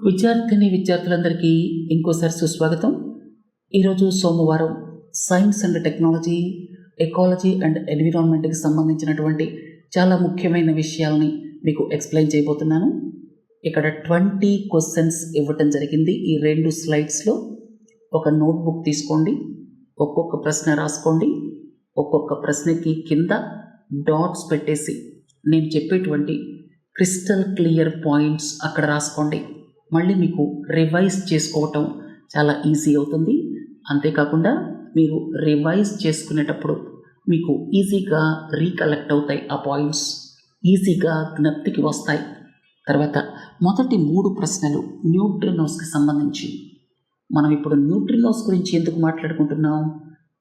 విద్యార్థులందరికీ ఇంకోసారి సుస్వాగతం. ఈరోజు సోమవారం science and technology, ecology and ఎన్విరాన్మెంట్కి సంబంధించినటువంటి చాలా ముఖ్యమైన విషయాలని మీకు ఎక్స్ప్లెయిన్ చేయబోతున్నాను. ఇక్కడ 20 క్వశ్చన్స్ ఇవ్వటం జరిగింది. ఈ 2 స్లైడ్స్లో ఒక నోట్బుక్ తీసుకోండి, ఒక్కొక్క ప్రశ్న రాసుకోండి. ఒక్కొక్క ప్రశ్నకి కింద డాట్స్ పెట్టేసి నేను చెప్పేటువంటి క్రిస్టల్ క్లియర్ పాయింట్స్ అక్కడ రాసుకోండి. మళ్ళీ మీకు రివైజ్ చేసుకోవటం చాలా ఈజీ అవుతుంది. అంతేకాకుండా మీరు రివైజ్ చేసుకునేటప్పుడు మీకు ఈజీగా రీకలెక్ట్ అవుతాయి, ఆ పాయింట్స్ ఈజీగా జ్ఞప్తికి వస్తాయి. తర్వాత మొదటి 3 ప్రశ్నలు న్యూట్రినోస్కి సంబంధించి. మనం ఇప్పుడు న్యూట్రినోస్ గురించి ఎందుకు మాట్లాడుకుంటున్నాం?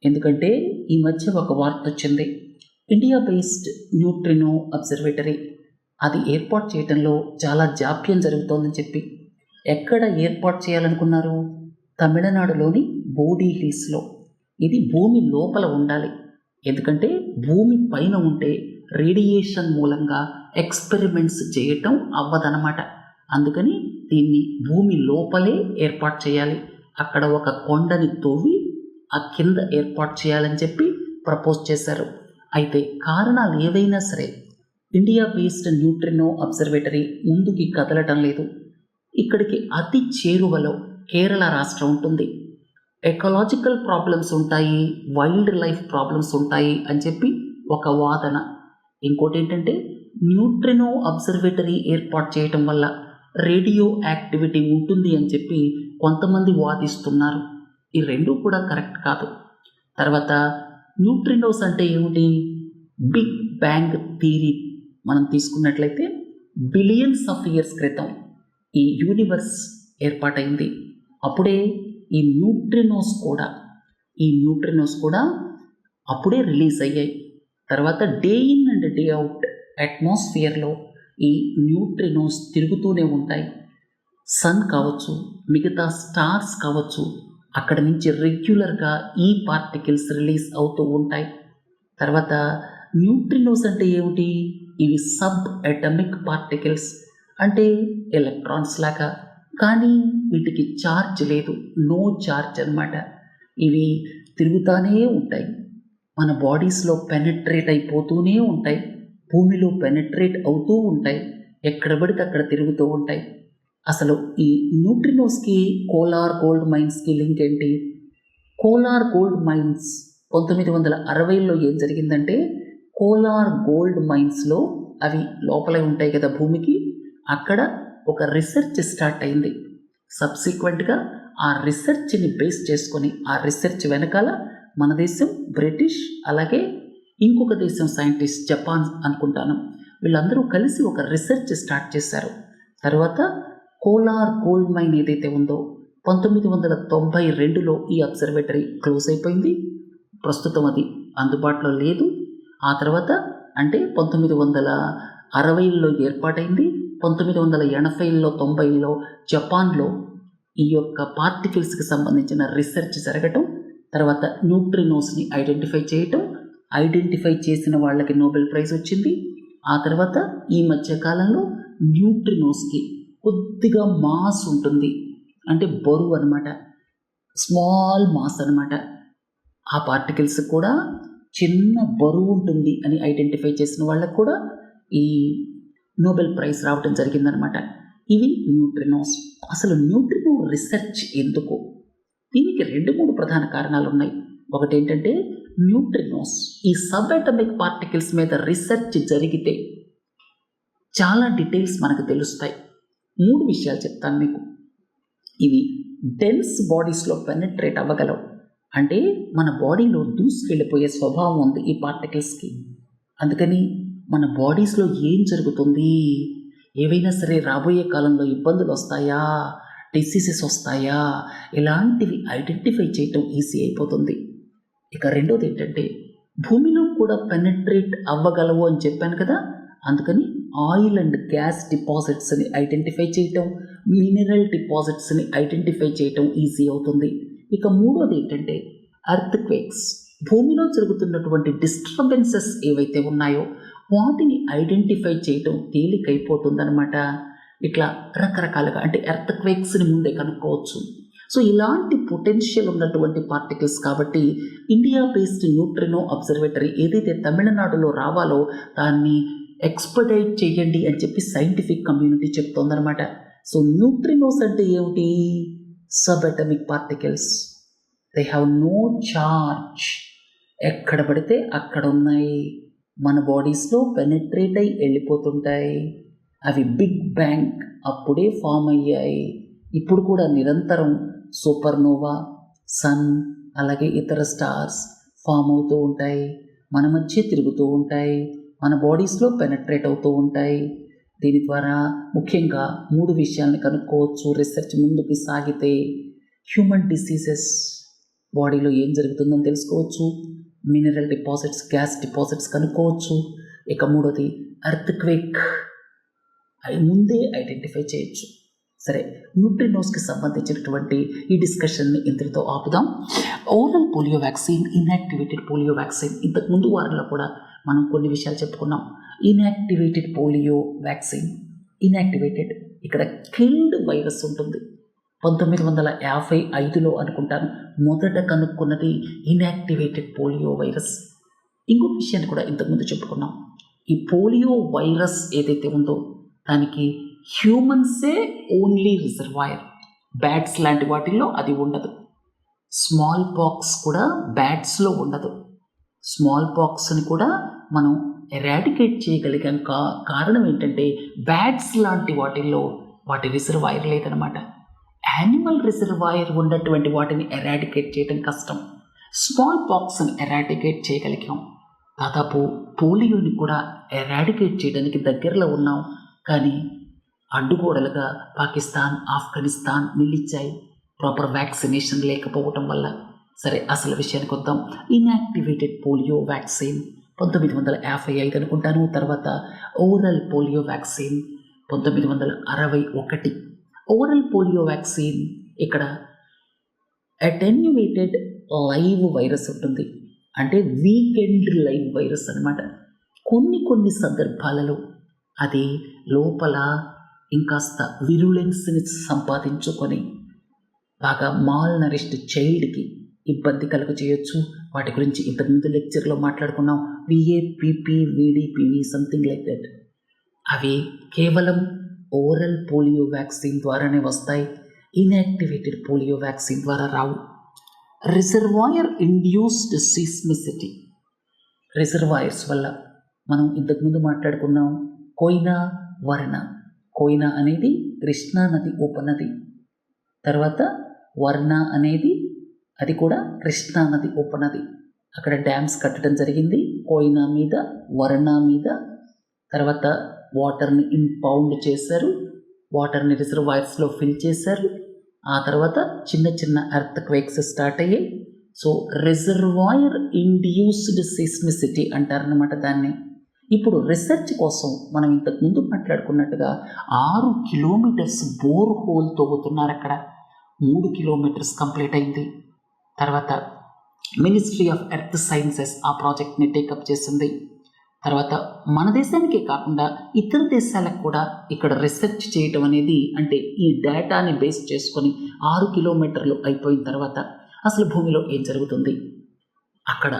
ఎందుకంటే ఈ మధ్య ఒక వార్త వచ్చింది. ఇండియా బేస్డ్ న్యూట్రినో అబ్జర్వేటరీ అది ఏర్పాటు చేయడంలో చాలా జాప్యం జరుగుతోందని చెప్పి ఎక్కడ ఏర్పాటు చేయాలనుకున్నారు? తమిళనాడులోని బోడీ హిల్స్లో. ఇది భూమి లోపల ఉండాలి. ఎందుకంటే భూమి పైన ఉంటే రేడియేషన్ మూలంగా ఎక్స్పెరిమెంట్స్ చేయటం అవ్వదనమాట. అందుకని దీన్ని భూమి లోపలే ఏర్పాటు చేయాలి. అక్కడ ఒక కొండని తవ్వి ఆ కింద ఏర్పాటు చేయాలని చెప్పి ప్రపోజ్ చేశారు. అయితే కారణాలు ఏవైనా సరే ఇండియా బేస్డ్ న్యూట్రినో అబ్జర్వేటరీ ముందుకి కదలటం లేదు. ఇక్కడికి అతి చేరువలో కేరళ రాష్ట్రం ఉంటుంది. ఎకలాజికల్ ప్రాబ్లమ్స్ ఉంటాయి, వైల్డ్ లైఫ్ ప్రాబ్లమ్స్ ఉంటాయి అని చెప్పి ఒక వాదన. ఇంకోటి ఏంటంటే న్యూట్రినో అబ్జర్వేటరీ ఏర్పాటు చేయటం వల్ల రేడియో యాక్టివిటీ ఉంటుంది అని చెప్పి కొంతమంది వాదిస్తున్నారు. ఈ రెండు కూడా కరెక్ట్ కాదు. తర్వాత న్యూట్రినోస్ అంటే ఏమిటి? బిగ్ బ్యాంగ్ థియరీ మనం తీసుకున్నట్లయితే బిలియన్స్ ఆఫ్ ఇయర్స్ క్రితం ఈ యూనివర్స్ ఏర్పాటైంది. అప్పుడే ఈ న్యూట్రినోస్ కూడా అప్పుడే రిలీజ్ అయ్యాయి. తర్వాత day in and day out అట్మాస్ఫియర్లో ఈ న్యూట్రినోస్ తిరుగుతూనే ఉంటాయి. సన్ కావచ్చు, మిగతా స్టార్స్ కావచ్చు, అక్కడ నుంచి రెగ్యులర్గా ఈ పార్టికల్స్ రిలీజ్ అవుతూ ఉంటాయి. తర్వాత న్యూట్రినోస్ అంటే ఏమిటి? ఇవి సబ్ అటమిక్ పార్టికల్స్, అంటే ఎలక్ట్రాన్స్ లాగా, కానీ వీటికి ఛార్జ్ లేదు, నో ఛార్జ్ అన్నమాట. ఇవి తిరుగుతూనే ఉంటాయి, మన బాడీస్లో పెనెట్రేట్ అయిపోతూనే ఉంటాయి, భూమిలో పెనెట్రేట్ అవుతూ ఉంటాయి, ఎక్కడ పడితే అక్కడ తిరుగుతూ ఉంటాయి. అసలు ఈ న్యూట్రినోస్కి కోలార్ గోల్డ్ మైన్స్కి లింక్ ఏంటి? కోలార్ గోల్డ్ మైన్స్ 1960లో ఏం జరిగిందంటే, కోలార్ గోల్డ్ మైన్స్లో అవి లోపలే ఉంటాయి కదా భూమికి, అక్కడ ఒక రీసెర్చ్ స్టార్ట్ అయింది. సబ్సిక్వెంట్గా ఆ రీసెర్చ్ని బేస్ చేసుకొని, ఆ రీసెర్చ్ వెనకాల మన దేశం, బ్రిటిష్, అలాగే ఇంకొక దేశం సైంటిస్ట్, జపాన్ అనుకుంటాను, వీళ్ళందరూ కలిసి ఒక రీసెర్చ్ స్టార్ట్ చేశారు. తర్వాత కోలార్ గోల్డ్ మైన్ ఏదైతే ఉందో 1992లో ఈ అబ్జర్వేటరీ క్లోజ్ అయిపోయింది. ప్రస్తుతం అది అందుబాటులో లేదు. ఆ తర్వాత అంటే 1960లో ఏర్పాటైంది. 1980లో 90లో జపాన్లో ఈ యొక్క పార్టికల్స్కి సంబంధించిన రీసెర్చ్ జరగటం, తర్వాత న్యూట్రినోస్ని ఐడెంటిఫై చేసిన వాళ్ళకి నోబెల్ ప్రైజ్ వచ్చింది. ఆ తర్వాత ఈ మధ్య కాలంలో న్యూట్రినోస్కి కొద్దిగా మాస్ ఉంటుంది, అంటే బరువు అనమాట, స్మాల్ మాస్ అనమాట. ఆ పార్టికల్స్ కూడా చిన్న బరువు ఉంటుంది అని ఐడెంటిఫై చేసిన వాళ్ళకు కూడా ఈ నోబెల్ ప్రైజ్ రావడం జరిగిందనమాట. ఇవి న్యూట్రినోస్. అసలు న్యూట్రినో రీసెర్చ్ ఎందుకు? దీనికి 2-3 ప్రధాన కారణాలు ఉన్నాయి. ఒకటి ఏంటంటే న్యూట్రినోస్, ఈ సబ్ అటమిక్ పార్టికల్స్ మీద రీసెర్చ్ జరిగితే చాలా డీటెయిల్స్ మనకు తెలుస్తాయి. 3 విషయాలు చెప్తాను మీకు. ఇవి డెన్స్ బాడీస్లో పెనెట్రేట్ అవ్వగలవు, అంటే మన బాడీలో దూసుకెళ్ళిపోయే స్వభావం ఉంది ఈ పార్టికల్స్కి. అందుకని మన బాడీస్లో ఏం జరుగుతుంది, ఏవైనా సరే రాబోయే కాలంలో ఇబ్బందులు వస్తాయా, డిసీజెస్ వస్తాయా, ఇలాంటివి ఐడెంటిఫై చేయటం ఈజీ అయిపోతుంది. ఇక రెండోది ఏంటంటే భూమిలో కూడా పెనెట్రేట్ అవ్వగలవు అని చెప్పాను కదా, అందుకని ఆయిల్ అండ్ గ్యాస్ డిపాజిట్స్ని ఐడెంటిఫై చేయటం, మినరల్ డిపాజిట్స్ని ఐడెంటిఫై చేయటం ఈజీ అవుతుంది. ఇక మూడోది ఏంటంటే ఎర్త్ క్వేక్స్, భూమిలో జరుగుతున్నటువంటి డిస్టర్బెన్సెస్ ఏవైతే ఉన్నాయో వాటిని ఐడెంటిఫై చేయటం తేలికైపోతుందన్నమాట. ఇట్లా రకరకాలుగా అంటే ఎర్త్ క్వేక్స్ని ముందే కనుక్కోవచ్చు. సో ఇలాంటి పొటెన్షియల్ ఉన్నటువంటి పార్టికల్స్ కాబట్టి ఇండియా బేస్డ్ న్యూట్రినో అబ్జర్వేటరీ ఏదైతే తమిళనాడులో రావాలో దాన్ని ఎక్స్పర్టైట్ చేయండి అని చెప్పి సైంటిఫిక్ కమ్యూనిటీ చెప్తోందనమాట. సో న్యూట్రినోస్ అంటే ఏమిటి? Subatomic particles. They have no charge. ఎక్కడ పడితే అక్కడ ఉన్నాయి, మన బాడీస్లో పెనెట్రేట్ అయి వెళ్ళిపోతుంటాయి. అవి బిగ్ బ్యాంగ్ అప్పుడే ఫామ్ అయ్యాయి. ఇప్పుడు కూడా నిరంతరం సూపర్నోవా, సన్, అలాగే ఇతర స్టార్స్ ఫామ్ అవుతూ ఉంటాయి, మన మధ్య తిరుగుతూ ఉంటాయి, మన బాడీస్లో పెనట్రేట్ అవుతూ ఉంటాయి. దీని ద్వారా ముఖ్యంగా 3 విషయాల్ని కనుక్కోవచ్చు రీసెర్చ్ ముందుకు సాగితే. హ్యూమన్ డిసీజెస్, బాడీలో ఏం జరుగుతుందో తెలుసుకోవచ్చు. మినరల్ డిపాజిట్స్, గ్యాస్ డిపాజిట్స్ కనుక్కోవచ్చు. ఇక 3వది ఎర్త్ క్వేక్, అవి ముందే ఐడెంటిఫై చేయొచ్చు. సరే, న్యూట్రినోస్కి సంబంధించినటువంటి ఈ డిస్కషన్ని ఇంతటితో ఆపుదాం. Oral polio vaccine, inactivated polio vaccine, ఇంతకు ముందు వారంలో కూడా మనం కొన్ని విషయాలు చెప్పుకున్నాం. ఇన్యాక్టివేటెడ్ పోలియో వ్యాక్సిన్, ఇన్యాక్టివేటెడ్ ఇక్కడ కిల్డ్ వైరస్ ఉంటుంది. 1955లో అనుకుంటాను మొదట కనుక్కున్నది ఇన్యాక్టివేటెడ్ పోలియో వైరస్. ఇంకొక విషయాన్ని కూడా ఇంతకుముందు చెప్పుకున్నాం. ఈ పోలియో వైరస్ ఏదైతే ఉందో దానికి హ్యూమన్సే ఓన్లీ రిజర్వాయర్. బ్యాట్స్ లాంటి వాటిల్లో అది ఉండదు. స్మాల్ పాక్స్ కూడా బ్యాట్స్లో ఉండదు. స్మాల్ పాక్స్ని కూడా మనం ఎరాడికేట్ చేయగలిగాం. కారణం ఏంటంటే బ్యాట్స్ లాంటి వాటిల్లో వాటి రిజర్వాయర్ లేదనమాట. యానిమల్ రిజర్వాయర్ ఉన్నటువంటి వాటిని ఎరాడికేట్ చేయడం కష్టం. స్మాల్ పాక్స్ని ఎరాడికేట్ చేయగలిగాం. దాదాపు పోలియోని కూడా ఎరాడికేట్ చేయడానికి దగ్గరలో ఉన్నాం. కానీ అడ్డుగోడలుగా పాకిస్తాన్, ఆఫ్ఘనిస్తాన్ నిలిచాయి ప్రాపర్ వ్యాక్సినేషన్ లేకపోవటం వల్ల. సరే, అసలు విషయానికి వద్దాం. ఇన్యాక్టివేటెడ్ పోలియో వ్యాక్సిన్ 1955 అనుకుంటాను. తర్వాత oral polio vaccine 1961. Oral polio vaccine ఇక్కడ అటెన్యువేటెడ్ లైవ్ వైరస్ ఉంటుంది, అంటే వీకెండ్ లైవ్ వైరస్ అనమాట. కొన్ని సందర్భాలలో అది లోపల ఇంకాస్త విరులెన్స్ని సంపాదించుకొని బాగా మాల్ నరిష్డ్ చైల్డ్కి ఇబ్బంది కలుగు చేయొచ్చు. వాటి గురించి ఇంతకుముందు లెక్చర్లో మాట్లాడుకున్నాం. VAPP, VDPV, something like that. అవి కేవలం ఓరల్ పోలియో వ్యాక్సిన్ ద్వారానే వస్తాయి. ఇన్యాక్టివేటెడ్ పోలియో వ్యాక్సిన్ ద్వారా రావు. రిజర్వాయర్ ఇండ్యూస్డ్ సిస్మిసిటీ, రిజర్వాయర్స్ వల్ల మనం ఇంతకుముందు మాట్లాడుకున్నాం. కోయినా, వర్ణ. కోయినా అనేది కృష్ణా నది ఉపనది. తర్వాత వర్ణ అనేది అది కూడా కృష్ణా నది ఉపనది. అక్కడ డ్యామ్స్ కట్టడం జరిగింది కోయినా మీద, వర్ణ మీద. తర్వాత వాటర్ని ఇంపౌండ్ చేశారు, వాటర్ని రిజర్వాయర్స్లో ఫిల్ చేశారు. ఆ తర్వాత చిన్న ఎర్త్ క్వేక్స్ స్టార్ట్ అయ్యాయి. సో రిజర్వాయర్ ఇండ్యూస్డ్ సిస్మిసిటీ అంటారనమాట దాన్ని. ఇప్పుడు రీసెర్చ్ కోసం మనం ఇంతకుముందు మాట్లాడుకున్నట్టుగా 6 కిలోమీటర్స్ బోర్ హోల్ తవ్వుతున్నారు. అక్కడ 3 కిలోమీటర్స్ కంప్లీట్ అయింది. తర్వాత మినిస్ట్రీ ఆఫ్ ఎర్త్ సైన్సెస్ ఆ ప్రాజెక్ట్ని టేకప్ చేసింది. తర్వాత మన దేశానికే కాకుండా ఇతర దేశాలకు కూడా ఇక్కడ రీసెర్చ్ చేయటం అనేది, అంటే ఈ డేటాని బేస్ చేసుకొని 6 కిలోమీటర్లు అయిపోయిన తర్వాత అసలు భూమిలో ఏం జరుగుతుంది, అక్కడ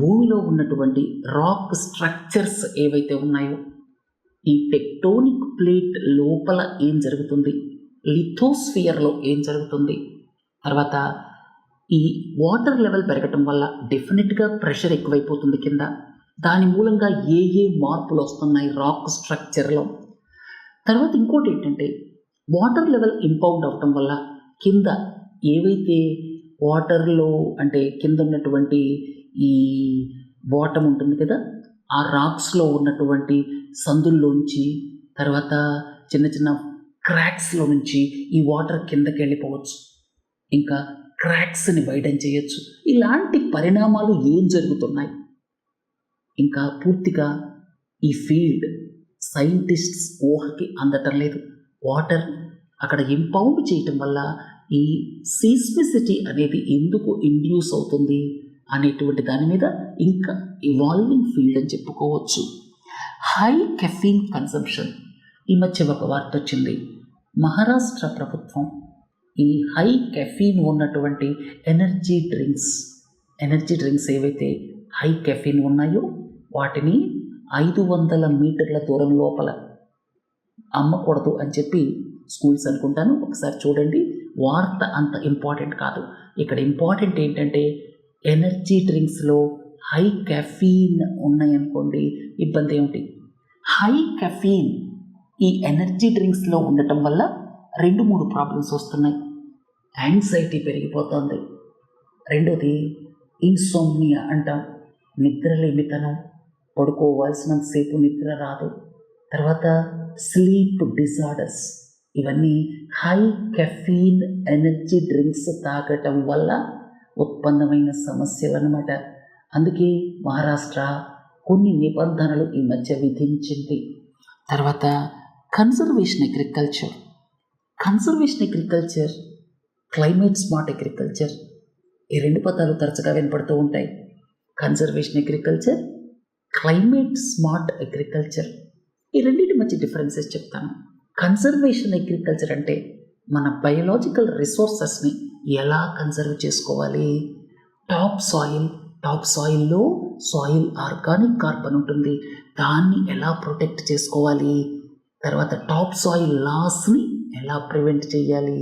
భూమిలో ఉన్నటువంటి రాక్ స్ట్రక్చర్స్ ఏవైతే ఉన్నాయో, ఈ టెక్టోనిక్ ప్లేట్ లోపల ఏం జరుగుతుంది, లిథోస్ఫియర్లో ఏం జరుగుతుంది, తర్వాత ఈ వాటర్ లెవెల్ పెరగటం వల్ల డెఫినెట్గా ప్రెషర్ ఎక్కువైపోతుంది కింద. దాని మూలంగా ఏ మార్పులు వస్తున్నాయి రాక్ స్ట్రక్చర్లో. తర్వాత ఇంకోటి ఏంటంటే వాటర్ లెవెల్ ఇంపౌండ్ అవటం వల్ల కింద ఏవైతే వాటర్లో అంటే కింద ఉన్నటువంటి ఈ బాటమ్ ఉంటుంది కదా, ఆ రాక్స్లో ఉన్నటువంటి సందుల్లోంచి తర్వాత చిన్న క్రాక్స్లో నుంచి ఈ వాటర్ కిందకి వెళ్ళిపోవచ్చు, ఇంకా క్రాక్స్ని వైడన్ చేయొచ్చు. ఇలాంటి పరిణామాలు ఏం జరుగుతున్నాయి ఇంకా పూర్తిగా ఈ ఫీల్డ్ సైంటిస్ట్స్ ఊహకి అందటం లేదు. వాటర్ అక్కడ ఇంపౌండ్ చేయటం వల్ల ఈ సీస్మిసిటీ అనేది ఎందుకు ఇండ్యూస్ అవుతుంది అనేటువంటి దాని మీద ఇంకా ఇవాల్వింగ్ ఫీల్డ్ అని చెప్పుకోవచ్చు. హై కెఫీన్ కన్సంప్షన్, ఈ మధ్య ఒక వార్త వచ్చింది. మహారాష్ట్ర ప్రభుత్వం ఈ హై కెఫీన్ ఉన్నటువంటి ఎనర్జీ డ్రింక్స్ ఏవైతే హై కెఫీన్ ఉన్నాయో వాటిని 500 మీటర్ల దూరం లోపల అమ్మకూడదు అని చెప్పి స్కూల్స్ అనుకుంటాను. ఒకసారి చూడండి, వార్త అంత ఇంపార్టెంట్ కాదు. ఇక్కడ ఇంపార్టెంట్ ఏంటంటే ఎనర్జీ డ్రింక్స్లో హై కెఫీన్ ఉన్నాయనుకోండి, ఇబ్బంది ఏమిటి? హై కెఫీన్ ఈ ఎనర్జీ డ్రింక్స్లో ఉండటం వల్ల 2-3 ప్రాబ్లమ్స్ వస్తున్నాయి. యాంగ్జైటీ పెరిగిపోతుంది. రెండోది ఇన్సోమ్నియా అంటాం, నిద్రలేమితనం, పడుకోవాల్సినంతసేపు నిద్ర రాదు. తర్వాత స్లీప్ డిజార్డర్స్, ఇవన్నీ హై కెఫీన్ ఎనర్జీ డ్రింక్స్ తాగటం వల్ల ఉత్పన్నమైన సమస్యలు అన్నమాట. అందుకే మహారాష్ట్ర కొన్ని నిబంధనలు ఈ మధ్య విధించింది. తర్వాత conservation agriculture, climate smart agriculture, ఈ 2 పదాలు తరచుగా వినపడుతూ ఉంటాయి. Conservation agriculture, climate smart agriculture, ఈ రెండింటి మధ్య డిఫరెన్సెస్ చెప్తాను. కన్జర్వేషన్ అగ్రికల్చర్ అంటే మన బయోలాజికల్ రిసోర్సెస్ని ఎలా కన్జర్వ్ చేసుకోవాలి. టాప్ సాయిల్లో సాయిల్ ఆర్గానిక్ కార్బన్ ఉంటుంది, దాన్ని ఎలా ప్రొటెక్ట్ చేసుకోవాలి. తర్వాత టాప్ సాయిల్ లాస్ని ఎలా ప్రివెంట్ చేయాలి,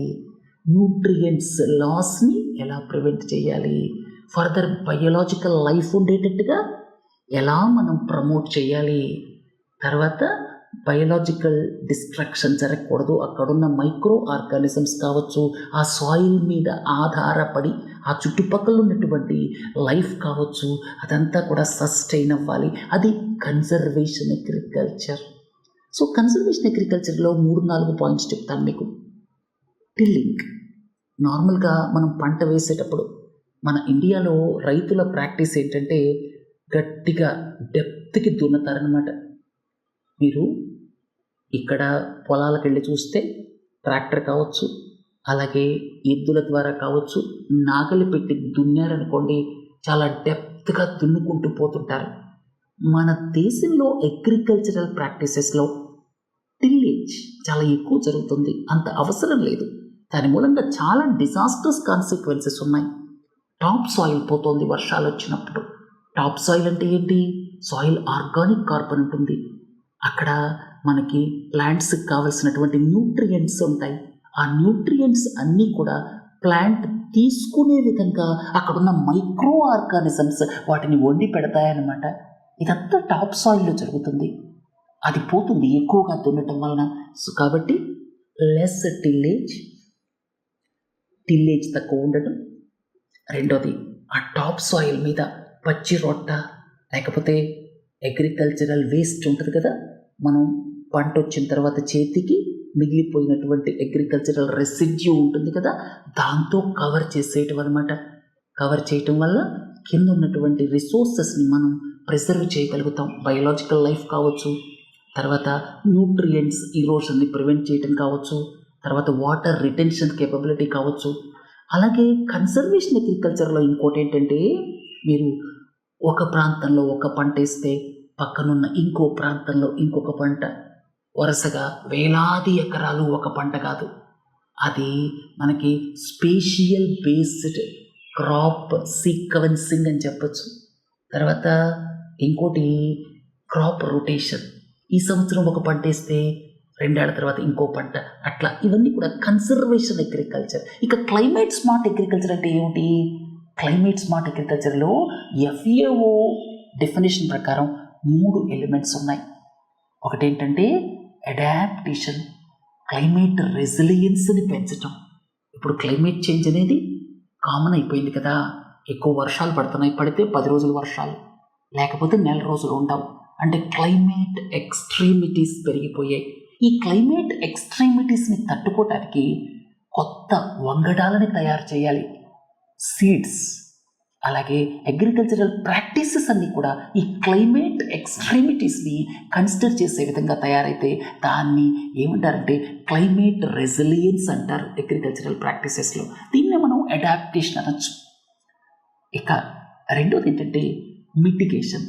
న్యూట్రియంట్స్ లాస్ని ఎలా ప్రివెంట్ చేయాలి, ఫర్దర్ బయోలాజికల్ లైఫ్ ఉండేటట్టుగా ఎలా మనం ప్రమోట్ చేయాలి. తర్వాత బయోలాజికల్ డిస్ట్రక్షన్ జరగకూడదు, అక్కడున్న మైక్రో ఆర్గానిజమ్స్ కావచ్చు, ఆ సాయిల్ మీద ఆధారపడి ఆ చుట్టుపక్కల ఉన్నటువంటి లైఫ్ కావచ్చు, అదంతా కూడా సస్టైన్ అవ్వాలి. అది కన్జర్వేషన్ అగ్రికల్చర్. సో కన్జర్వేషన్ అగ్రికల్చర్లో 3-4 పాయింట్స్ చెప్తాను మీకు. టిల్లింగ్, నార్మల్గా మనం పంట వేసేటప్పుడు మన ఇండియాలో రైతుల ప్రాక్టీస్ ఏంటంటే గట్టిగా డెప్త్కి దున్నుతారనమాట. మీరు ఇక్కడ పొలాలకు వెళ్ళి చూస్తే ట్రాక్టర్ కావచ్చు, అలాగే ఎద్దుల ద్వారా కావచ్చు, నాగలి పెట్టి దున్నారనుకోండి, చాలా డెప్త్గా దున్నుకుంటూ పోతుంటారు. మన దేశంలో అగ్రికల్చరల్ ప్రాక్టీసెస్లో టిల్లేజ్ చాలా ఎక్కువ జరుగుతుంది, అంత అవసరం లేదు. దాని మూలంగా చాలా డిజాస్టర్స్ కాన్సిక్వెన్సెస్ ఉన్నాయి. టాప్ సాయిల్ పోతుంది వర్షాలు వచ్చినప్పుడు. టాప్ సాయిల్ అంటే ఏంటి? సాయిల్ ఆర్గానిక్ కార్బన్ ఉంటుంది, అక్కడ మనకి ప్లాంట్స్కి కావలసినటువంటి న్యూట్రియంట్స్ ఉంటాయి. ఆ న్యూట్రియంట్స్ అన్నీ కూడా ప్లాంట్ తీసుకునే విధంగా అక్కడున్న మైక్రో ఆర్గానిజమ్స్ వాటిని వండి పెడతాయన్నమాట. ఇదంతా టాప్ సాయిల్లో జరుగుతుంది. అది పోతుంది ఎక్కువగా దున్నటం వలన. సో కాబట్టి లెస్ టిల్లేజ్ తక్కువ ఉండటం. రెండోది, ఆ టాప్ సాయిల్ మీద పచ్చి రొట్ట లేకపోతే అగ్రికల్చరల్ వేస్ట్ ఉంటుంది కదా, మనం పంట వచ్చిన తర్వాత చేతికి మిగిలిపోయినటువంటి అగ్రికల్చరల్ రెసిడ్యూ ఉంటుంది కదా, దాంతో కవర్ చేసేయటం అనమాట. కవర్ చేయటం వల్ల కింద ఉన్నటువంటి రిసోర్సెస్ని మనం ప్రిజర్వ్ చేయగలుగుతాం. బయోలాజికల్ లైఫ్ కావచ్చు, తర్వాత న్యూట్రియంట్స్ ఇరోషన్ని ప్రివెంట్ చేయటం కావచ్చు, తర్వాత వాటర్ రిటెన్షన్ కేపబిలిటీ కావచ్చు. అలాగే కన్సర్వేషన్ అగ్రికల్చర్లో ఇంకోటి ఏంటంటే, మీరు ఒక ప్రాంతంలో ఒక పంట వేస్తే పక్కనున్న ఇంకో ప్రాంతంలో ఇంకొక పంట, వరుసగా వేలాది ఎకరాలు ఒక పంట కాదు. అది మనకి స్పేషియల్ బేస్డ్ క్రాప్ సీక్వెన్సింగ్ అని చెప్పచ్చు. తర్వాత ఇంకోటి క్రాప్ రొటేషన్. ఈ సంవత్సరం ఒక పంట వేస్తే 2 ఏళ్ల తర్వాత ఇంకో పంట, అట్లా ఇవన్నీ కూడా కన్సర్వేషన్ అగ్రికల్చర్. ఇక క్లైమేట్ స్మార్ట్ అగ్రికల్చర్ అంటే ఏమిటి? క్లైమేట్ స్మార్ట్ అగ్రికల్చర్లో FAO డెఫినేషన్ ప్రకారం 3 ఎలిమెంట్స్ ఉన్నాయి. ఒకటేంటంటే అడాప్టేషన్, క్లైమేట్ రెసిలియన్స్ని పెంచటం. ఇప్పుడు క్లైమేట్ చేంజ్ అనేది కామన్ అయిపోయింది కదా, ఎక్కువ వర్షాలు పడుతున్నాయి, పడితే 10 రోజులు వర్షాలు, లేకపోతే 1 నెల రోజులు ఉండవు. అంటే క్లైమేట్ ఎక్స్ట్రీమిటీస్ పెరిగిపోయాయి. ఈ క్లైమేట్ ఎక్స్ట్రీమిటీస్ని తట్టుకోవటానికి కొత్త వంగడాలని తయారు చేయాలి. సీడ్స్, అలాగే అగ్రికల్చరల్ ప్రాక్టీసెస్ అన్నీ కూడా ఈ క్లైమేట్ ఎక్స్ట్రీమిటీస్ని కన్సిడర్ చేసే విధంగా తయారైతే దాన్ని ఏమంటారంటే క్లైమేట్ రెసిలియన్స్ అంటారు అగ్రికల్చరల్ ప్రాక్టీసెస్లో. దీన్నే మనం అడాప్టేషన్ అనొచ్చు. ఇక రెండోది ఏంటంటే మిటిగేషన్.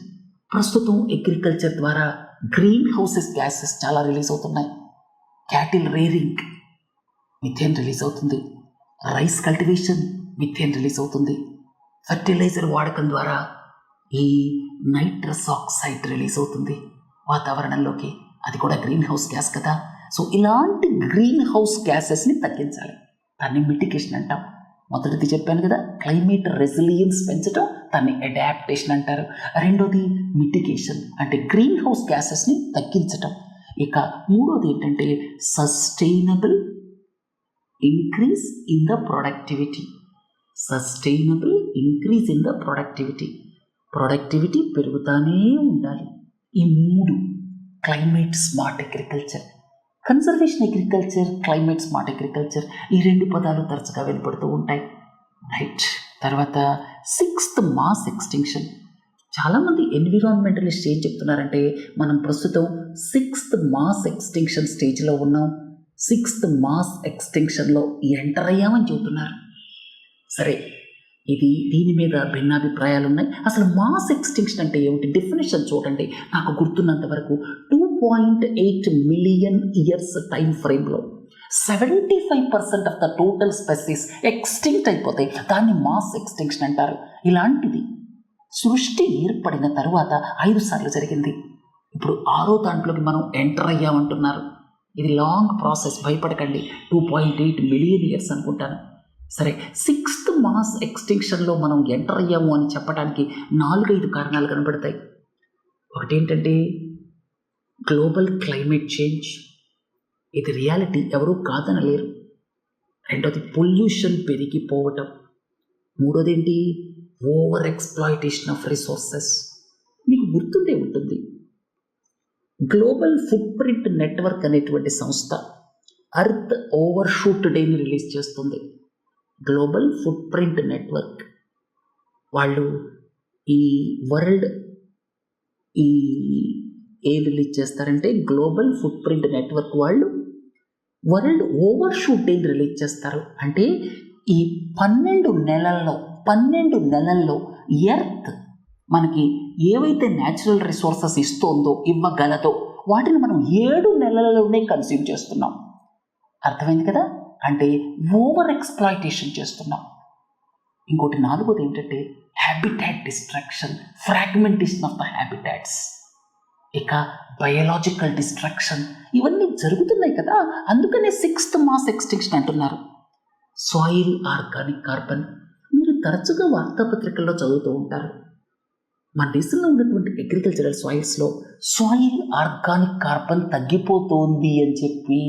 ప్రస్తుతం అగ్రికల్చర్ ద్వారా గ్రీన్ హౌసెస్ గ్యాసెస్ చాలా రిలీజ్ అవుతున్నాయి. క్యాటిల్ రేరింగ్, మిథేన్ రిలీజ్ అవుతుంది. రైస్ కల్టివేషన్, మిథేన్ రిలీజ్ అవుతుంది. ఫర్టిలైజర్ వాడకం ద్వారా ఈ నైట్రస్ ఆక్సైడ్ రిలీజ్ అవుతుంది వాతావరణంలోకి. అది కూడా గ్రీన్ హౌస్ గ్యాస్ కదా. సో ఇలాంటి గ్రీన్ హౌస్ గ్యాసెస్ని తగ్గించాలి. దాన్ని మిటిగేషన్ అంటాం. మొదటిది చెప్పాను కదా, క్లైమేట్ రెసిలియన్స్ పెంచడం, దాన్ని అడాప్టేషన్ అంటారు. రెండోది మిటిగేషన్ అంటే గ్రీన్ హౌస్ గ్యాసెస్ని తగ్గించటం. ఇక మూడోది ఏంటంటే sustainable increase in the productivity. Sustainable increase in the productivity పెరుగుతానే ఉండాలి. ఈ మూడు climate smart agriculture, conservation agriculture, climate smart agriculture, ఈ రెండు పదాలు తరచుగా వినపడుతూ ఉంటాయి. రైట్. తర్వాత 6th మాస్ ఎక్స్టింక్షన్. చాలామంది ఎన్విరాన్మెంటలిస్ట్ ఏం చెప్తున్నారంటే మనం ప్రస్తుతం 6th మాస్ ఎక్స్టింక్షన్ స్టేజ్లో ఉన్నాం, 6th మాస్ ఎక్స్టింక్షన్లో ఎంటర్ అయ్యామని చెబుతున్నారు. సరే, దీని మీద భిన్నాభిప్రాయాలు ఉన్నాయి. అసలు మాస్ ఎక్స్టింక్షన్ అంటే ఏమిటి? డెఫినేషన్ చూడండి. నాకు గుర్తున్నంత వరకు 2.8 మిలియన్ ఇయర్స్ టైం ఫ్రేమ్లో 75% of the total species extinct అయిపోతాయి. దాన్ని మాస్ ఎక్స్టింక్షన్ అంటారు. ఇలాంటిది సృష్టి ఏర్పడిన తరువాత 5 సార్లు జరిగింది. ఇప్పుడు 6వ దాంట్లోకి మనం ఎంటర్ అయ్యామంటున్నారు. ఇది లాంగ్ ప్రాసెస్, భయపడకండి. 2.8 మిలియన్ ఇయర్స్ అనుకుంటాను. సరే, 6th మాస్ ఎక్స్టింక్షన్లో మనం ఎంటర్ అయ్యాము అని చెప్పడానికి 4-5 కారణాలు కనబడతాయి. ఒకటేంటంటే గ్లోబల్ క్లైమేట్ చేంజ్, ఇది రియాలిటీ, ఎవరూ కాదనలేరు. రెండోది పొల్యూషన్ పెరిగిపోవటం. మూడోది ఏంటి? Over exploitation of resources. మీకు గుర్తుండే ఉంటుంది, గ్లోబల్ ఫుట్ ప్రింట్ నెట్వర్క్ అనేటువంటి సంస్థ అర్త్ ఓవర్షూట్ డేని రిలీజ్ చేస్తుంది. గ్లోబల్ ఫుట్ ప్రింట్ నెట్వర్క్ వాళ్ళు ఈ వరల్డ్ ఏం రిలీజ్ చేస్తారంటే గ్లోబల్ ఫుట్ ప్రింట్ నెట్వర్క్ వాళ్ళు వరల్డ్ ఓవర్షూట్ డేని రిలీజ్ చేస్తారు. అంటే ఈ 12 నెలల్లో ఎర్త్ మనకి ఏవైతే న్యాచురల్ రిసోర్సెస్ ఇవ్వగలదో వాటిని మనం 7 నెలలలోనే కన్స్యూమ్ చేస్తున్నాం. అర్థమైంది కదా? అంటే ఓవర్ ఎక్స్ప్లాయిటేషన్ చేస్తున్నాం. ఇంకోటి 4వది ఏంటంటే habitat destruction, fragmentation of the habitats. ఇక బయోలాజికల్ డిస్ట్రక్షన్, ఇవన్నీ జరుగుతున్నాయి కదా. అందుకనే 6th మాస్ ఎక్స్టింక్షన్ అంటున్నారు. సాయిల్ ఆర్గానిక్ కార్బన్, మీరు తరచుగా వార్తాపత్రికల్లో చదువుతూ ఉంటారు. మన దేశంలో ఉన్నటువంటి అగ్రికల్చరల్ సాయిల్స్లో సాయిల్ ఆర్గానిక్ కార్బన్ తగ్గిపోతోంది అని చెప్పి.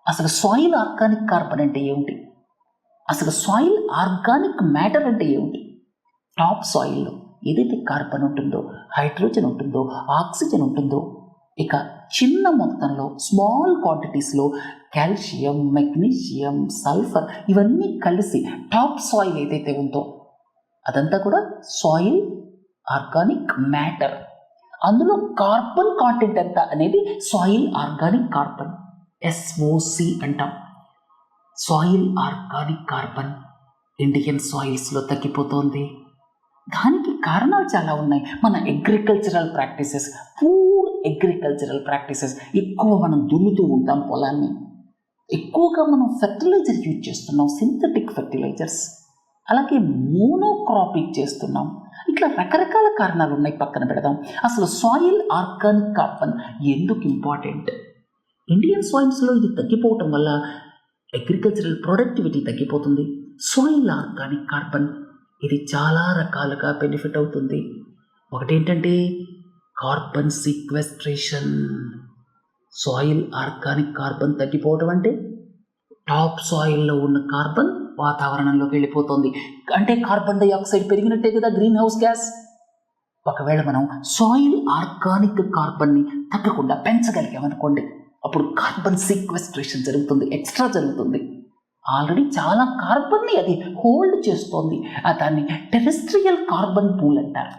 అసలు సాయిల్ ఆర్గానిక్ కార్బన్ అంటే ఏమిటి? అసలు సాయిల్ ఆర్గానిక్ మ్యాటర్ అంటే ఏమిటి? టాప్ సాయిల్లో ఏదైతే కార్బన్ ఉంటుందో, హైడ్రోజన్ ఉంటుందో, ఆక్సిజన్ ఉంటుందో, ఇక చిన్న మొత్తంలో స్మాల్ క్వాంటిటీస్లో కాల్షియం, మెగ్నీషియం, సల్ఫర్ ఇవన్నీ కలిసి టాప్ సాయిల్ ఏదైతే ఉందో అదంతా కూడా సాయిల్ ఆర్గానిక్ మ్యాటర్. అందులో కార్బన్ కాంటెంట్ ఎంత అనేది సాయిల్ ఆర్గానిక్ కార్బన్, SOC అంటాం. సాయిల్ ఆర్గానిక్ కార్బన్ ఇండియన్ సాయిల్స్లో తగ్గిపోతోంది. దానికి కారణాలు చాలా ఉన్నాయి. మన agricultural practices, poor agricultural practices, ఎక్కువ మనం దున్నుతూ ఉంటాం పొలాన్ని, ఎక్కువగా మనం ఫెర్టిలైజర్ యూజ్ చేస్తున్నాం, సింథటిక్ ఫెర్టిలైజర్స్, అలాగే మోనోక్రాపింగ్ చేస్తున్నాం. ఇట్లా రకరకాల కారణాలు ఉన్నాయి, పక్కన పెడదాం. అసలు సాయిల్ ఆర్గానిక్ కార్బన్ ఎందుకు ఇంపార్టెంట్? ఇండియన్ సాయిల్స్లో ఇది తగ్గిపోవటం వల్ల అగ్రికల్చరల్ ప్రొడక్టివిటీ తగ్గిపోతుంది. సాయిల్ ఆర్గానిక్ కార్బన్ ఇది చాలా రకాలుగా బెనిఫిట్ అవుతుంది. ఒకటేంటంటే carbon sequestration. Soil organic carbon తగ్గిపోవటం అంటే టాప్ సాయిల్లో ఉన్న కార్బన్ వాతావరణంలోకి వెళ్ళిపోతుంది. అంటే కార్బన్ డైఆక్సైడ్ పెరిగినట్టే కదా గ్రీన్ హౌస్ గ్యాస్. ఒకవేళ మనం సాయిల్ ఆర్గానిక్ కార్బన్ని తగ్గకుండా పెంచగలిగామనుకోండి, అప్పుడు కార్బన్ సీక్వెస్ట్రేషన్ జరుగుతుంది, ఎక్స్ట్రా జరుగుతుంది. ఆల్రెడీ చాలా కార్బన్ని అది హోల్డ్ చేస్తోంది. దాన్ని టెరెస్ట్రియల్ కార్బన్ పూల్ అంటారు.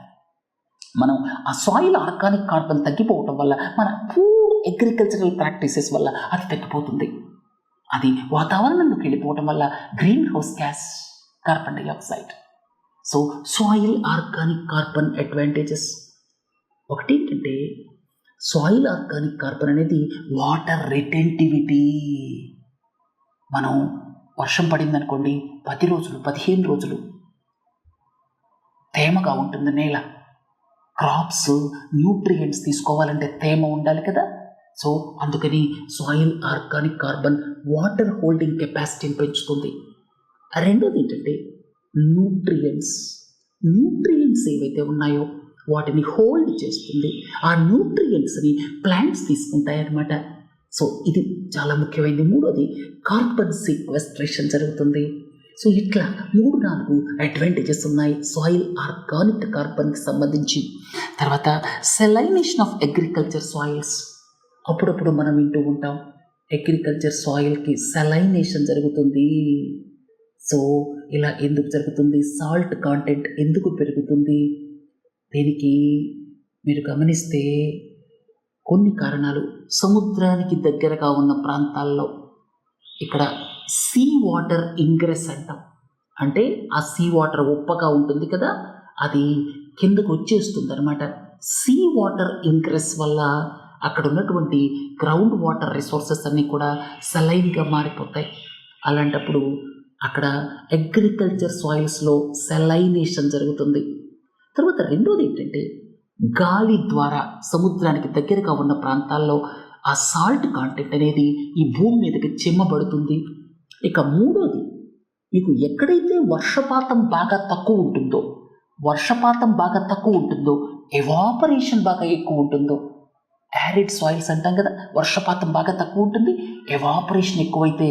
మనం ఆ సాయిల్ ఆర్గానిక్ కార్బన్ తగ్గిపోవటం వల్ల, మన పూర్ అగ్రికల్చరల్ ప్రాక్టీసెస్ వల్ల అది తగ్గిపోతుంది. అది వాతావరణంలోకి వెళ్ళిపోవటం వల్ల green house gas, carbon dioxide. So soil organic carbon advantages ఒకటేంటంటే సాయిల్ ఆర్గానిక్ కార్బన్ అనేది వాటర్ రిటెంటివిటీ. మనం వర్షం పడిందనుకోండి, 10 రోజులు 15 రోజులు తేమగా ఉంటుంది నేల. క్రాప్స్ న్యూట్రియంట్స్ తీసుకోవాలంటే తేమ ఉండాలి కదా. సో అందుకని soil organic carbon water holding కెపాసిటీని పెంచుతుంది. రెండోది ఏంటంటే న్యూట్రియంట్స్ ఏవైతే ఉన్నాయో వాటిని హోల్డ్ చేస్తుంది. ఆ న్యూట్రియంట్స్ని ప్లాంట్స్ తీసుకుంటాయి అన్నమాట. సో ఇది చాలా ముఖ్యమైనది. మూడోది కార్బన్ సీక్వెస్ట్రేషన్ జరుగుతుంది. సో ఇట్లా 3-4 అడ్వాంటేజెస్ ఉన్నాయి సాయిల్ ఆర్గానిక్ కార్బన్కి సంబంధించి. తర్వాత సెలైనేషన్ ఆఫ్ అగ్రికల్చర్ సాయిల్స్. అప్పుడప్పుడు మనం వింటూ ఉంటాం అగ్రికల్చర్ సాయిల్కి సెలైనేషన్ జరుగుతుంది. సో ఇలా ఎందుకు జరుగుతుంది? సాల్ట్ కాంటెంట్ ఎందుకు పెరుగుతుంది? దీనికి మీరు గమనిస్తే కొన్ని కారణాలు. సముద్రానికి దగ్గరగా ఉన్న ప్రాంతాల్లో ఇక్కడ సీ వాటర్ ఇంగ్రెస్ అంటాం. అంటే ఆ సీ వాటర్ ఉప్పగా ఉంటుంది కదా, అది కిందకు వచ్చేస్తుంది అనమాట. సీ వాటర్ ఇంగ్రెస్ వల్ల అక్కడ ఉన్నటువంటి గ్రౌండ్ వాటర్ రిసోర్సెస్ అన్నీ కూడా సెలైన్గా మారిపోతాయి. అలాంటప్పుడు అక్కడ అగ్రికల్చర్ సాయిల్స్లో సెలైనేషన్ జరుగుతుంది. తర్వాత రెండోది ఏంటంటే గాలి ద్వారా సముద్రానికి దగ్గరగా ఉన్న ప్రాంతాల్లో ఆ సాల్ట్ కాంటెంట్ అనేది ఈ భూమి మీదకి చిమ్మబడుతుంది. ఇక మూడోది, మీకు ఎక్కడైతే వర్షపాతం బాగా తక్కువ ఉంటుందో ఎవాపరేషన్ బాగా ఎక్కువ ఉంటుందో, యారిడ్ సాయిల్స్ అంటాం కదా, వర్షపాతం బాగా తక్కువ ఉంటుంది, ఎవాపరేషన్ ఎక్కువైతే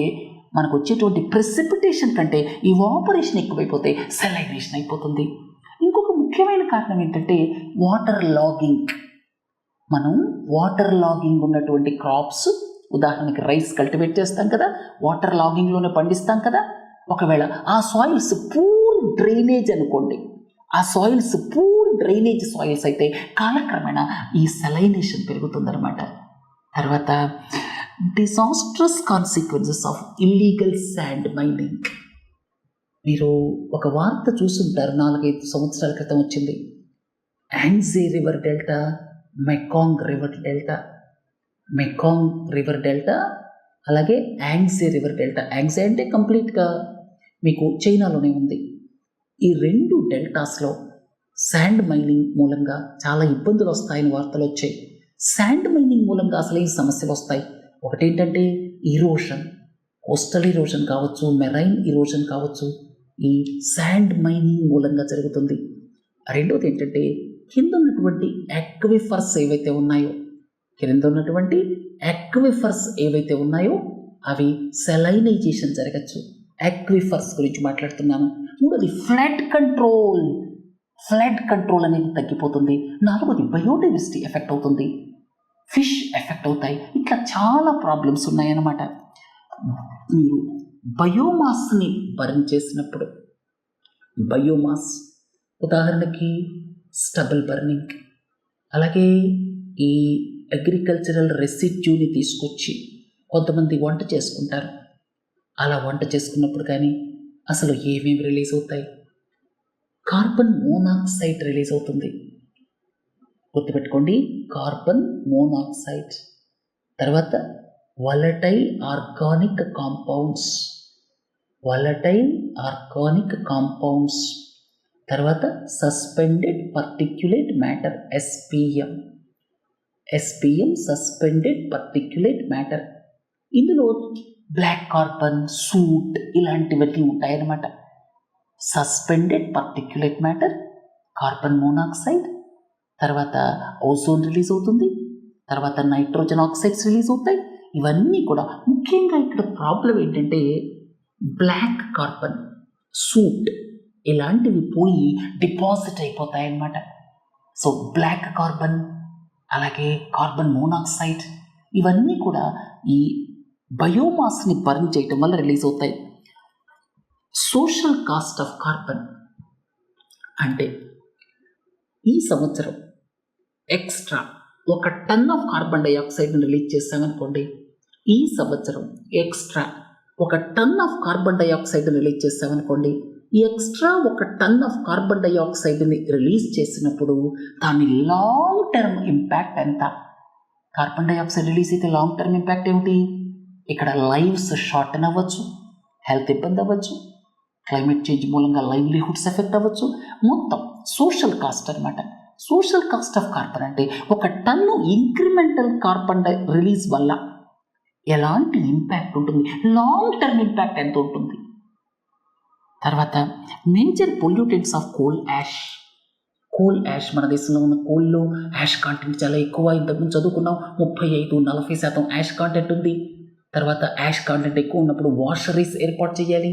మనకు వచ్చేటువంటి ప్రెసిపిటేషన్ కంటే ఇవాపరేషన్ ఎక్కువైపోతే సెలైనేషన్ అయిపోతుంది. ఇంకొక ముఖ్యమైన కారణం ఏంటంటే వాటర్ లాగింగ్. మనం వాటర్ లాగింగ్ ఉన్నటువంటి క్రాప్స్, ఉదాహరణకి రైస్ కల్టివేట్ చేస్తాం కదా, వాటర్ లాగింగ్లోనే పండిస్తాం కదా. ఒకవేళ ఆ సాయిల్స్ పూర్ డ్రైనేజ్ అనుకోండి, ఆ సాయిల్స్ పూర్ డ్రైనేజ్ సాయిల్స్ అయితే కాలక్రమేణా ఈ సెలైనేషన్ పెరుగుతుందన్నమాట. తర్వాత disastrous consequences of illegal sand mining. మీరు ఒక వార్త చూసుంటారు, 4-5 సంవత్సరాల క్రితం వచ్చింది. Yangtze river delta, Mekong river delta, అలాగే యాంగ్జే రివర్ డెల్టా. యాంగ్జే అంటే కంప్లీట్గా మీకు చైనాలోనే ఉంది. ఈ 2 డెల్టాస్లో శాండ్ మైనింగ్ మూలంగా చాలా ఇబ్బందులు వస్తాయని వార్తలు వచ్చాయి. శాండ్ మైనింగ్ మూలంగా అసలు ఈ సమస్యలు వస్తాయి. ఒకటేంటంటే ఇరోషన్, కోస్టల్ ఇరోషన్ కావచ్చు, మెరైన్ ఇరోషన్ కావచ్చు, ఈ శాండ్ మైనింగ్ మూలంగా జరుగుతుంది. రెండోది ఏంటంటే కింద ఉన్నటువంటి యాక్విఫర్స్ ఏవైతే ఉన్నాయో అవి సెలైనైజేషన్ జరగచ్చు. యాక్విఫర్స్ గురించి మాట్లాడుతున్నాను. మూడోది ఫ్లడ్ కంట్రోల్ అనేది తగ్గిపోతుంది. 4వది బయోడైవర్సిటీ ఎఫెక్ట్ అవుతుంది, ఫిష్ ఎఫెక్ట్ అవుతాయి. ఇట్లా చాలా ప్రాబ్లమ్స్ ఉన్నాయన్నమాట. మీరు బయోమాస్ని బర్న్ చేసినప్పుడు, బయోమాస్ ఉదాహరణకి స్టబుల్ బర్నింగ్, అలాగే ఈ అగ్రికల్చరల్ రెసిడ్యూని తీసుకొచ్చి కొంతమంది వంట చేసుకుంటారు. అలా వంట చేసుకున్నప్పుడు కానీ అసలు ఏమేమి రిలీజ్ అవుతాయి? కార్బన్ మోనాక్సైడ్ రిలీజ్ అవుతుంది. గుర్తుపెట్టుకోండి, కార్బన్ మోనాక్సైడ్. తర్వాత వాలటైల్ ఆర్గానిక్ కాంపౌండ్స్. తర్వాత suspended particulate matter, SPM suspended particulate matter. ఇందులో బ్లాక్ కార్బన్, సూట్ ఇలాంటివన్నీ ఉంటాయన్నమాట. Suspended particulate matter, carbon monoxide, తర్వాత ఓజోన్ రిలీజ్ అవుతుంది, తర్వాత నైట్రోజన్ ఆక్సైడ్స్ రిలీజ్ అవుతాయి. ఇవన్నీ కూడా ముఖ్యంగా ఇక్కడ ప్రాబ్లం ఏంటంటే బ్లాక్ కార్బన్, సూట్ ఇలాంటివి పోయి డిపాజిట్ అయిపోతాయి అన్నమాట. సో బ్లాక్ కార్బన్ అలాగే కార్బన్ మోనాక్సైడ్ ఇవన్నీ కూడా ఈ బయోమాస్ని బర్న్ చేయటం వల్ల రిలీజ్ అవుతాయి. సోషల్ కాస్ట్ ఆఫ్ కార్బన్ అంటే ఈ సంవత్సరం ఎక్స్ట్రా 1 టన్ ఆఫ్ కార్బన్ డైఆక్సైడ్ని రిలీజ్ చేసామనుకోండి, ఈ సంవత్సరం ఎక్స్ట్రా 1 టన్ ఆఫ్ కార్బన్ డైఆక్సైడ్ని రిలీజ్ చేసామనుకోండి, ఈ ఎక్స్ట్రా 1 టన్ ఆఫ్ కార్బన్ డైఆక్సైడ్ని రిలీజ్ చేసినప్పుడు దాని లాంగ్ టర్మ్ ఇంపాక్ట్ ఎంత? కార్బన్ డైఆక్సైడ్ రిలీజ్ అయితే లాంగ్ టర్మ్ ఇంపాక్ట్ ఏమిటి? ఇక్కడ లైవ్స్ షార్టన్ అవ్వచ్చు, హెల్త్ ఇబ్బంది అవ్వచ్చు, క్లైమేట్ చేంజ్ మూలంగా లైవ్లీహుడ్స్ ఎఫెక్ట్ అవ్వచ్చు, మొత్తం సోషల్ కాస్ట్ అనమాట. సోషల్ కాస్ట్ ఆఫ్ కార్బన్ అంటే 1 టన్ను ఇంక్రిమెంటల్ కార్బన్ రిలీజ్ వల్ల ఎలాంటి ఇంపాక్ట్ ఉంటుంది, లాంగ్ టర్మ్ ఇంపాక్ట్ ఎంత ఉంటుంది. తర్వాత major pollutants of coal ash. Coal ash, మన దేశంలో ఉన్న కోల్లో యాష్ కాంటెంట్ చాలా ఎక్కువ. ఇంతకుముందు చదువుకున్నాం, 35-40% యాష్ కాంటెంట్ ఉంది. తర్వాత యాష్ కాంటెంట్ ఎక్కువ ఉన్నప్పుడు వాషరీస్ ఏర్పాటు చేయాలి.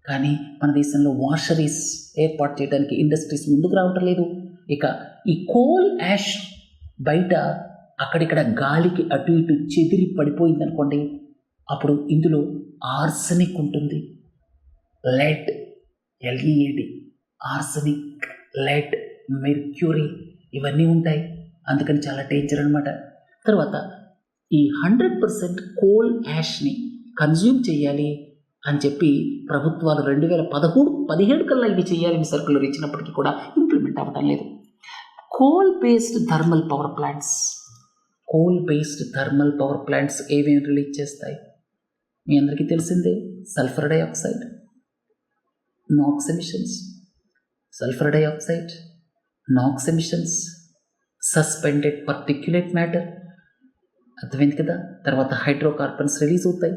కానీ మన దేశంలో వాషరీస్ ఏర్పాటు చేయడానికి ఇండస్ట్రీస్ ముందుకు రావటం లేదు. ఇక ఈ కోల్ యాష్ బయట అక్కడిక్కడ గాలికి అటు ఇటు చెదిరి పడిపోయింది అనుకోండి, అప్పుడు ఇందులో ఆర్సెనిక్ ఉంటుంది. Lead, LEAD, arsenic, lead, mercury ఇవన్నీ ఉంటాయి. అందుకని చాలా డేంజర్ అనమాట. తర్వాత ఈ 100% కోల్ యాష్ని కన్జ్యూమ్ చేయాలి అని చెప్పి ప్రభుత్వాలు 2017 కల్లా ఇది చేయాలని సర్కులర్ ఇచ్చినప్పటికీ కూడా ఇంప్లిమెంట్ అవ్వటం లేదు. Coal based thermal power plants ఏమేమి రిలీజ్ చేస్తాయి? మీ అందరికీ తెలిసిందే, sulphur dioxide, NOx emissions, suspended particulate matter, అర్థమైంది కదా. తర్వాత హైడ్రోకార్బన్స్ రిలీజ్ అవుతాయి.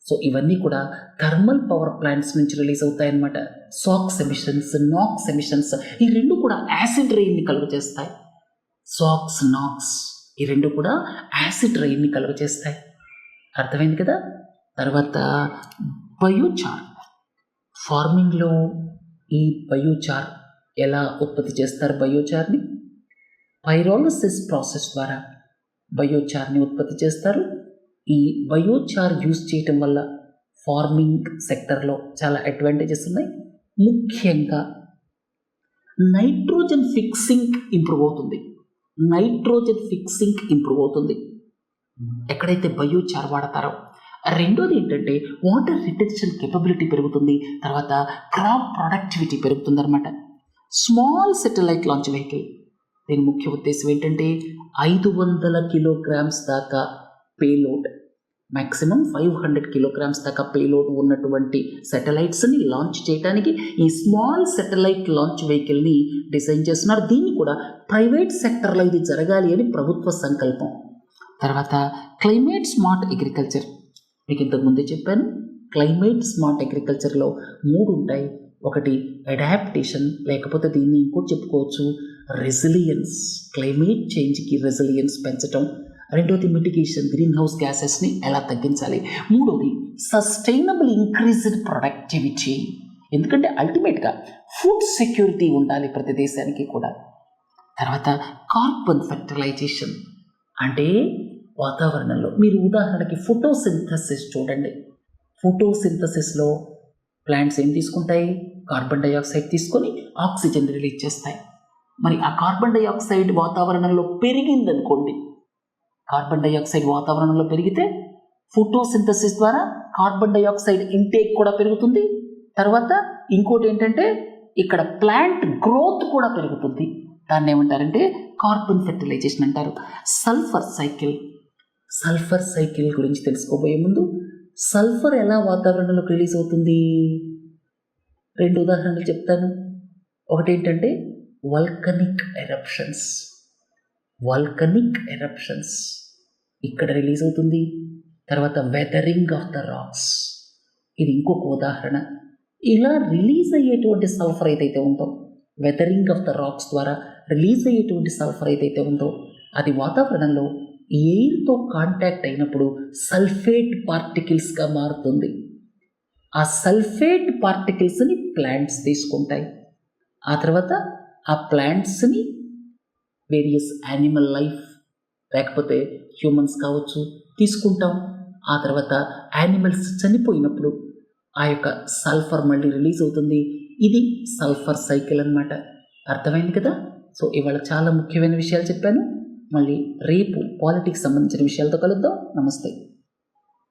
సో ఇవన్నీ కూడా థర్మల్ పవర్ ప్లాంట్స్ నుంచి రిలీజ్ అవుతాయి అన్నమాట. సాక్స్ ఎమిషన్స్, నాక్స్ ఎమిషన్స్ ఈ రెండు కూడా యాసిడ్ రెయిన్ని కలుగ చేస్తాయి. సాక్స్, నాక్స్ ఈ రెండు కూడా యాసిడ్ రెయిన్ని కలుగ చేస్తాయి. అర్థమైంది కదా. తర్వాత బయోచార్, ఫార్మింగ్లో ఈ బయోచార్ ఎలా ఉత్పత్తి చేస్తారు? బయోచార్ని పైరోలసిస్ ప్రాసెస్ ద్వారా బయోచార్ని ఉత్పత్తి చేస్తారు. ఈ బయోచార్ యూజ్ చేయటం వల్ల ఫార్మింగ్ సెక్టర్లో చాలా అడ్వాంటేజెస్ ఉన్నాయి. ముఖ్యంగా నైట్రోజన్ ఫిక్సింగ్ ఇంప్రూవ్ అవుతుంది ఎక్కడైతే బయోచార్ వాడతారో. రెండోది ఏంటంటే వాటర్ రిటెన్షన్ కేపబిలిటీ పెరుగుతుంది. తర్వాత క్రాప్ ప్రొడక్టివిటీ పెరుగుతుంది అనమాట. స్మాల్ శాటిలైట్ లాంచ్ వెహికల్, దీని ముఖ్య ఉద్దేశం ఏంటంటే 500 కిలోగ్రామ్స్ దాకా పేలోడ్, మ్యాక్సిమం 500 కిలోగ్రామ్స్ దాకా పేలోడ్ ఉన్నటువంటి శాటిలైట్స్ని లాంచ్ చేయడానికి ఈ స్మాల్ శాటిలైట్ లాంచ్ వెహికల్ని డిజైన్ చేస్తున్నారు. దీన్ని కూడా ప్రైవేట్ సెక్టర్లో ఇది జరగాలి అని ప్రభుత్వ సంకల్పం. తర్వాత క్లైమేట్ స్మార్ట్ అగ్రికల్చర్, మీకు ఇంతకుముందే చెప్పాను. క్లైమేట్ స్మార్ట్ అగ్రికల్చర్లో 3 ఉంటాయి. ఒకటి అడాప్టేషన్, లేకపోతే దీన్ని ఇంకోటి చెప్పుకోవచ్చు రెసిలియన్స్, క్లైమేట్ చేంజ్కి రెసిలియన్స్ పెంచడం. రెండోది మిటిగేషన్, గ్రీన్ హౌస్ గ్యాసెస్ని ఎలా తగ్గించాలి. మూడోది సస్టైనబుల్ ఇంక్రీజ్డ్ ప్రొడక్టివిటీ, ఎందుకంటే అల్టిమేట్గా ఫుడ్ సెక్యూరిటీ ఉండాలి ప్రతి దేశానికి కూడా. తర్వాత కార్బన్ ఫెర్టిలైజేషన్, అంటే వాతావరణంలో మీరు ఉదాహరణకి ఫోటోసింథసిస్ చూడండి. ఫోటోసింథసిస్లో ప్లాంట్స్ ఏం తీసుకుంటాయి? కార్బన్ డైఆక్సైడ్ తీసుకొని ఆక్సిజన్ రిలీజ్ చేస్తాయి. మరి ఆ కార్బన్ డైఆక్సైడ్ వాతావరణంలో పెరిగిందనుకోండి, కార్బన్ డైఆక్సైడ్ వాతావరణంలో పెరిగితే ఫోటోసింథసిస్ ద్వారా కార్బన్ డైఆక్సైడ్ ఇంటేక్ కూడా పెరుగుతుంది. తర్వాత ఇంకోటి ఏంటంటే ఇక్కడ ప్లాంట్ గ్రోత్ కూడా పెరుగుతుంది. దాన్ని ఏమంటారంటే కార్బన్ ఫెర్టిలైజేషన్ అంటారు. సల్ఫర్ సైకిల్ గురించి తెలుసుకోబోయే ముందు, సల్ఫర్ ఎలా వాతావరణంలోకి రిలీజ్ అవుతుంది? 2 ఉదాహరణలు చెప్తాను. ఒకటి ఏంటంటే వల్కనిక్ ఎరప్షన్స్ ఇక్కడ రిలీజ్ అవుతుంది. తర్వాత వెదరింగ్ ఆఫ్ ద రాక్స్, ఇది ఇంకొక ఉదాహరణ. ఇలా రిలీజ్ అయ్యేటువంటి సల్ఫర్ ఏదైతే ఉందో, వెదరింగ్ ఆఫ్ ద రాక్స్ ద్వారా రిలీజ్ అయ్యేటువంటి సల్ఫర్ ఏదైతే ఉందో, అది వాతావరణంలో ఎయిర్తో కాంటాక్ట్ అయినప్పుడు సల్ఫేట్ పార్టికల్స్గా మారుతుంది. ఆ సల్ఫేట్ పార్టికల్స్ని ప్లాంట్స్ తీసుకుంటాయి. ఆ తర్వాత ఆ ప్లాంట్స్ని వేరియస్ యానిమల్ లైఫ్, లేకపోతే హ్యూమన్స్ కావచ్చు, తీసుకుంటాం. ఆ తర్వాత యానిమల్స్ చనిపోయినప్పుడు ఆ యొక్క సల్ఫర్ మళ్ళీ రిలీజ్ అవుతుంది. ఇది సల్ఫర్ సైకిల్ అన్నమాట. అర్థమైంది కదా. సో ఇవాళ చాలా ముఖ్యమైన విషయాలు చెప్పాను. మళ్ళీ రేపు పాలిటిక్స్ సంబంధించిన విషయాలతో కలుద్దాం. నమస్తే.